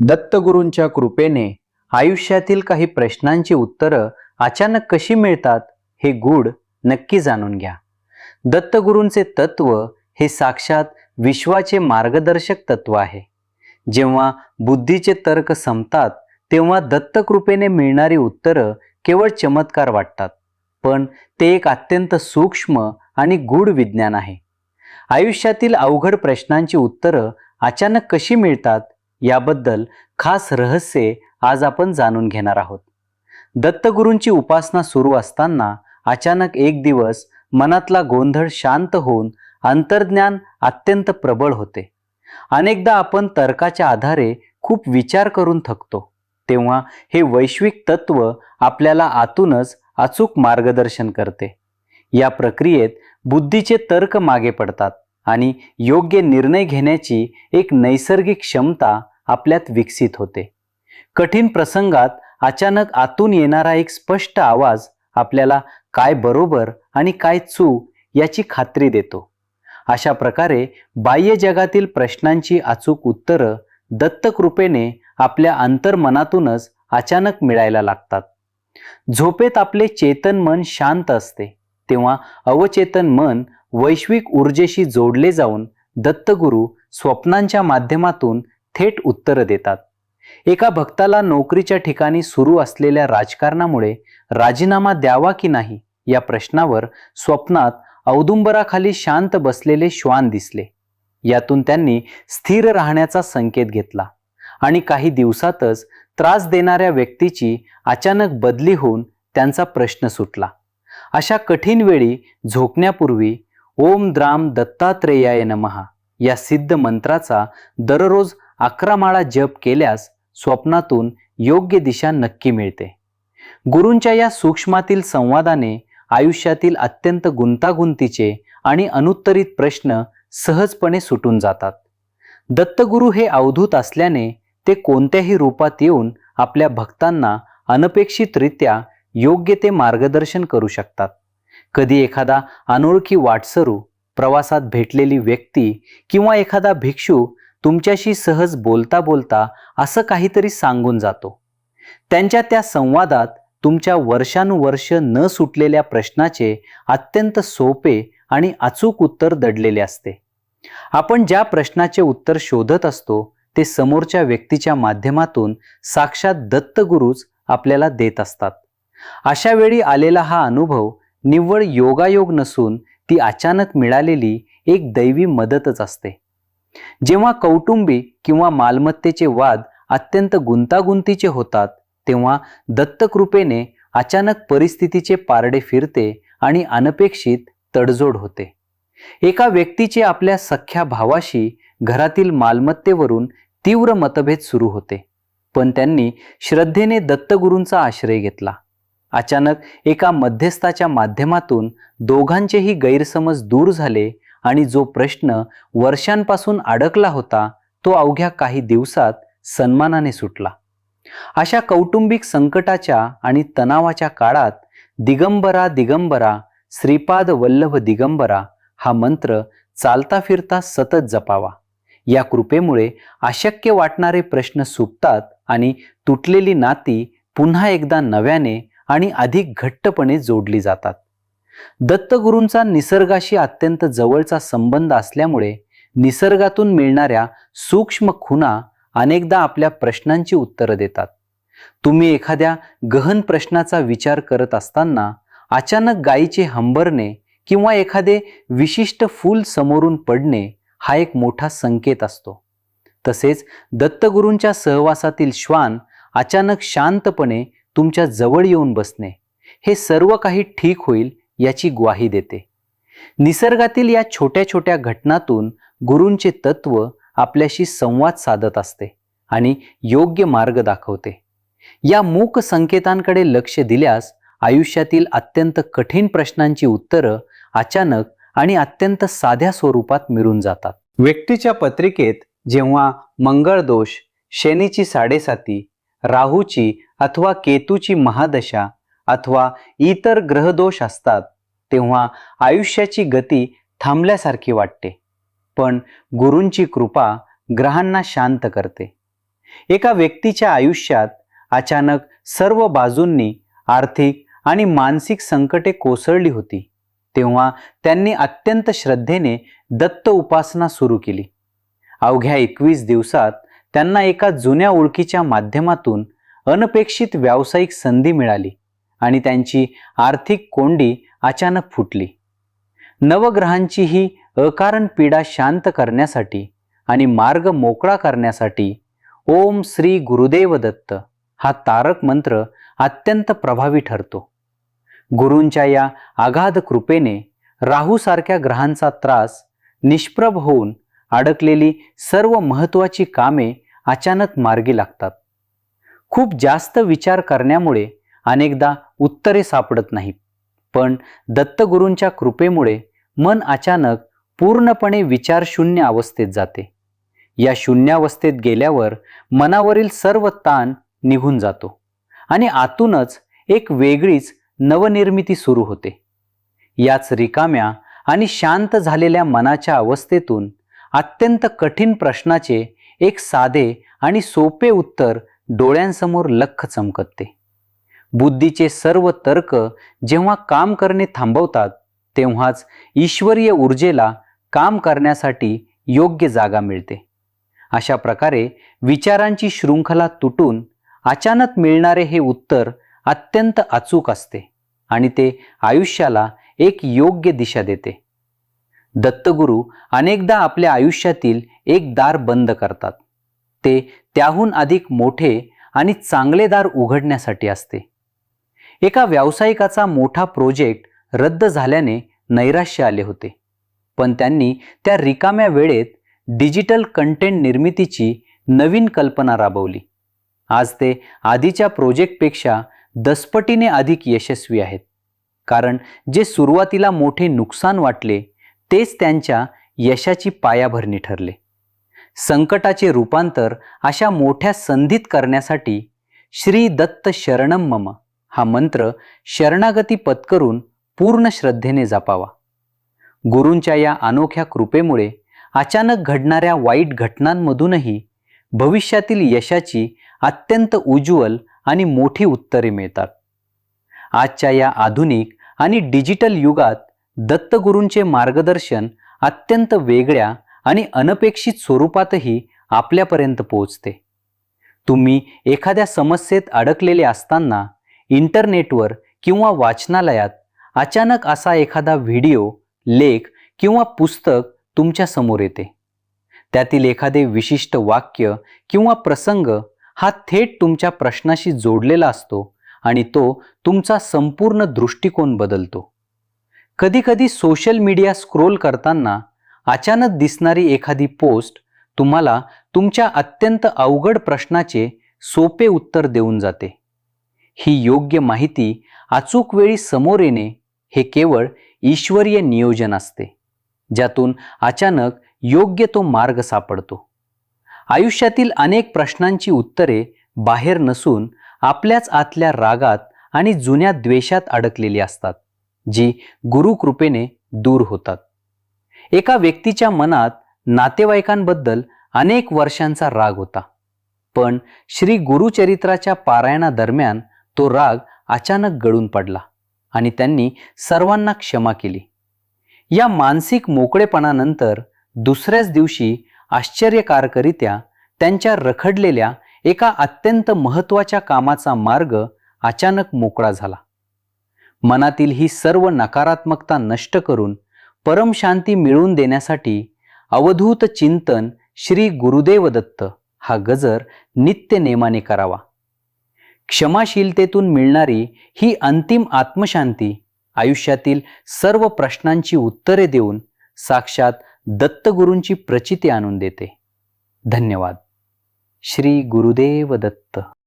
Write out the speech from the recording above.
दत्तगुरूंच्या कृपेने आयुष्यातील काही प्रश्नांची उत्तरं अचानक कशी मिळतात हे गूढ नक्की जाणून घ्या. दत्तगुरूंचे तत्व हे साक्षात विश्वाचे मार्गदर्शक तत्व आहे. जेव्हा बुद्धीचे तर्क संपतात तेव्हा दत्तकृपेने मिळणारी उत्तरं केवळ चमत्कार वाटतात, पण ते एक अत्यंत सूक्ष्म आणि गूढ विज्ञान आहे. आयुष्यातील अवघड प्रश्नांची उत्तरं अचानक कशी मिळतात याबद्दल खास रहस्य आज आपण जाणून घेणार आहोत. दत्तगुरूंची उपासना सुरू असताना अचानक एक दिवस मनातला गोंधळ शांत होऊन अंतर्ज्ञान अत्यंत प्रबळ होते. अनेकदा आपण तर्काच्या आधारे खूप विचार करून थकतो, तेव्हा हे वैश्विक तत्व आपल्याला आतूनच अचूक मार्गदर्शन करते. या प्रक्रियेत बुद्धीचे तर्क मागे पडतात आणि योग्य निर्णय घेण्याची एक नैसर्गिक क्षमता आपल्यात विकसित होते. कठीण प्रसंगात अचानक आतून येणारा एक स्पष्ट आवाज आपल्याला काय बरोबर आणि काय चूक याची खात्री देतो. अशा प्रकारे बाह्य जगातील प्रश्नांची अचूक उत्तरं दत्तकृपेने आपल्या अंतर्मनातूनच अचानक मिळायला लागतात. झोपेत आपले चेतन मन शांत असते, तेव्हा अवचेतन मन वैश्विक ऊर्जेशी जोडले जाऊन दत्तगुरू स्वप्नांच्या माध्यमातून थेट उत्तरं देतात. एका भक्ताला नोकरीच्या ठिकाणी सुरू असलेल्या राजकारणामुळे राजीनामा द्यावा की नाही या प्रश्नावर स्वप्नात औदुंबराखाली शांत बसलेले श्वान दिसले. यातून त्यांनी स्थिर राहण्याचा संकेत घेतला आणि काही दिवसातच त्रास देणाऱ्या व्यक्तीची अचानक बदली होऊन त्यांचा प्रश्न सुटला. अशा कठीण वेळी झोपण्यापूर्वी ओम द्राम दत्तात्रेयाय नमः या सिद्ध मंत्राचा दररोज 11 माळा जप केल्यास स्वप्नातून योग्य दिशा नक्की मिळते. गुरूंच्या या सूक्ष्मातील संवादाने आयुष्यातील अत्यंत गुंतागुंतीचे आणि अनुत्तरित प्रश्न सहजपणे सुटून जातात. दत्तगुरू हे अवधूत असल्याने ते कोणत्याही रूपात येऊन आपल्या भक्तांना अनपेक्षितरित्या योग्य ते मार्गदर्शन करू शकतात. कधी एखादा अनोळखी वाटसरू, प्रवासात भेटलेली व्यक्ती किंवा एखादा भिक्षू तुमच्याशी सहज बोलता बोलता असं काहीतरी सांगून जातो. त्यांच्या त्या संवादात तुमच्या वर्षानुवर्ष न सुटलेल्या प्रश्नाचे अत्यंत सोपे आणि अचूक उत्तर दडलेले असते. आपण ज्या प्रश्नाचे उत्तर शोधत असतो ते समोरच्या व्यक्तीच्या माध्यमातून साक्षात दत्तगुरूच आपल्याला देत असतात. अशा वेळी आलेला हा अनुभव निव्वळ योगायोग नसून ती अचानक मिळालेली एक दैवी मदतच असते. जेव्हा कौटुंबिक किंवा मालमत्तेचे वाद अत्यंत गुंतागुंतीचे होतात तेव्हा दत्तकृपेने अचानक परिस्थितीचे पारडे फिरते आणि अनपेक्षित तडजोड होते. एका व्यक्तीचे आपल्या सख्ख्या भावाशी घरातील मालमत्तेवरून तीव्र मतभेद सुरू होते, पण त्यांनी श्रद्धेने दत्तगुरूंचा आश्रय घेतला. अचानक एका मध्यस्थाच्या माध्यमातून दोघांचेही गैरसमज दूर झाले आणि जो प्रश्न वर्षांपासून अडकला होता तो अवघ्या काही दिवसात सन्मानाने सुटला. अशा कौटुंबिक संकटाच्या आणि तणावाच्या काळात दिगंबरा दिगंबरा श्रीपाद वल्लभ दिगंबरा हा मंत्र चालता फिरता सतत जपावा. या कृपेमुळे अशक्य वाटणारे प्रश्न सुटतात आणि तुटलेली नाती पुन्हा एकदा नव्याने आणि अधिक घट्टपणे जोडली जातात. दत्तगुरूंचा निसर्गाशी अत्यंत जवळचा संबंध असल्यामुळे निसर्गातून मिळणाऱ्या सूक्ष्म खुणा अनेकदा आपल्या प्रश्नांची उत्तरं देतात. तुम्ही एखाद्या गहन प्रश्नाचा विचार करत असताना अचानक गायीचे हंबरणे किंवा एखादे विशिष्ट फूल समोरून पडणे हा एक मोठा संकेत असतो. तसेच दत्तगुरूंच्या सहवासातील श्वान अचानक शांतपणे तुमच्या जवळ येऊन बसणे हे सर्व काही ठीक होईल याची ग्वाही देते. निसर्गातील या छोट्या छोट्या घटनातून गुरूंचे तत्व आपल्याशी संवाद साधत असते आणि योग्य मार्ग दाखवते. या मूक संकेतांकडे लक्ष दिल्यास आयुष्यातील अत्यंत कठीण प्रश्नांची उत्तरं अचानक आणि अत्यंत साध्या स्वरूपात मिळून जातात. व्यक्तीच्या पत्रिकेत जेव्हा मंगळ दोष, शनीची साडेसाती, राहूची अथवा केतूची महादशा अथवा इतर ग्रहदोष असतात तेव्हा आयुष्याची गती थांबल्यासारखी वाटते, पण गुरूंची कृपा ग्रहांना शांत करते. एका व्यक्तीच्या आयुष्यात अचानक सर्व बाजूंनी आर्थिक आणि मानसिक संकटे कोसळली होती. तेव्हा त्यांनी अत्यंत श्रद्धेने दत्त उपासना सुरू केली. अवघ्या 21 दिवसात त्यांना एका जुन्या ओळखीच्या माध्यमातून अनपेक्षित व्यावसायिक संधी मिळाली आणि त्यांची आर्थिक कोंडी अचानक फुटली. नवग्रहांची ही अकारण पीडा शांत करण्यासाठी आणि मार्ग मोकळा करण्यासाठी ओम श्री गुरुदेव दत्त हा तारक मंत्र अत्यंत प्रभावी ठरतो. गुरूंच्या या अगाध कृपेने राहूसारख्या ग्रहांचा त्रास निष्प्रभ होऊन अडकलेली सर्व महत्त्वाची कामे अचानक मार्गी लागतात. खूप जास्त विचार करण्यामुळे अनेकदा उत्तरे सापडत नाहीत, पण दत्तगुरूंच्या कृपेमुळे मन अचानक पूर्णपणे विचारशून्य अवस्थेत जाते. या शून्यावस्थेत गेल्यावर मनावरील सर्व ताण निघून जातो आणि आतूनच एक वेगळीच नवनिर्मिती सुरू होते. याच रिकाम्या आणि शांत झालेल्या मनाच्या अवस्थेतून अत्यंत कठीण प्रश्नाचे एक साधे आणि सोपे उत्तर डोळ्यांसमोर लख्ख चमकते. बुद्धीचे सर्व तर्क जेव्हा काम करणे थांबवतात, तेव्हाच ईश्वरीय ऊर्जेला काम करण्यासाठी योग्य जागा मिळते. अशा प्रकारे विचारांची शृंखला तुटून अचानक मिळणारे हे उत्तर अत्यंत अचूक असते आणि ते आयुष्याला एक योग्य दिशा देते. दत्तगुरू अनेकदा आपल्या आयुष्यातील एक दार बंद करतात. ते त्याहून अधिक मोठे आणि चांगले दार उघडण्यासाठी असते. एका व्यावसायिकाचा मोठा प्रोजेक्ट रद्द झाल्याने नैराश्य आले होते, पण त्यांनी त्या रिकाम्या वेळेत डिजिटल कंटेंट निर्मितीची नवीन कल्पना राबवली. आज ते आधीच्या प्रोजेक्टपेक्षा 10 पटीने अधिक यशस्वी आहेत. कारण जे सुरुवातीला मोठे नुकसान वाटले तेच त्यांच्या यशाची पायाभरणी ठरले. संकटाचे रूपांतर अशा मोठ्या संधीत करण्यासाठी श्री दत्त शरणम मम हा मंत्र शरणागती पत्करून पूर्ण श्रद्धेने जपावा. गुरूंच्या या अनोख्या कृपेमुळे अचानक घडणाऱ्या वाईट घटनांमधूनही भविष्यातील यशाची अत्यंत उज्ज्वल आणि मोठी उत्तरे मिळतात. आजच्या या आधुनिक आणि डिजिटल युगात दत्तगुरूंचे मार्गदर्शन अत्यंत वेगळ्या आणि अनपेक्षित स्वरूपातही आपल्यापर्यंत पोहोचते. तुम्ही एखाद्या समस्येत अडकलेले असताना इंटरनेटवर किंवा वाचनालयात अचानक असा एखादा व्हिडिओ, लेख किंवा पुस्तक तुमच्या समोर येते. त्यातील एखादे विशिष्ट वाक्य किंवा प्रसंग हा थेट तुमच्या प्रश्नाशी जोडलेला असतो आणि तो तुमचा संपूर्ण दृष्टिकोन बदलतो. कधीकधी सोशल मीडिया स्क्रोल करताना अचानक दिसणारी एखादी पोस्ट तुम्हाला तुमच्या अत्यंत अवघड प्रश्नाचे सोपे उत्तर देऊन जाते. ही योग्य माहिती अचूक वेळी समोर येणे हे केवळ ईश्वरीय नियोजन असते, ज्यातून अचानक योग्य तो मार्ग सापडतो. आयुष्यातील अनेक प्रश्नांची उत्तरे बाहेर नसून आपल्याच आतल्या रागात आणि जुन्या द्वेषात अडकलेली असतात, जी गुरुकृपेने दूर होतात. एका व्यक्तीच्या मनात नातेवाईकांबद्दल अनेक वर्षांचा राग होता, पण श्री गुरुचरित्राच्या पारायणादरम्यान तो राग अचानक गळून पडला आणि त्यांनी सर्वांना क्षमा केली. या मानसिक मोकळेपणानंतर दुसऱ्याच दिवशी आश्चर्यकारकरित्या त्यांच्या रखडलेल्या एका अत्यंत महत्त्वाच्या कामाचा मार्ग अचानक मोकळा झाला. मनातील ही सर्व नकारात्मकता नष्ट करून परमशांती मिळवून देण्यासाठी अवधूत चिंतन श्री गुरुदेव दत्त हा गजर नित्य नेमाने करावा. क्षमाशीलतेतून मिळणारी ही अंतिम आत्मशांती आयुष्यातील सर्व प्रश्नांची उत्तरे देऊन साक्षात दत्तगुरूंची प्रचिती आणून देते. धन्यवाद. श्री गुरुदेव दत्त.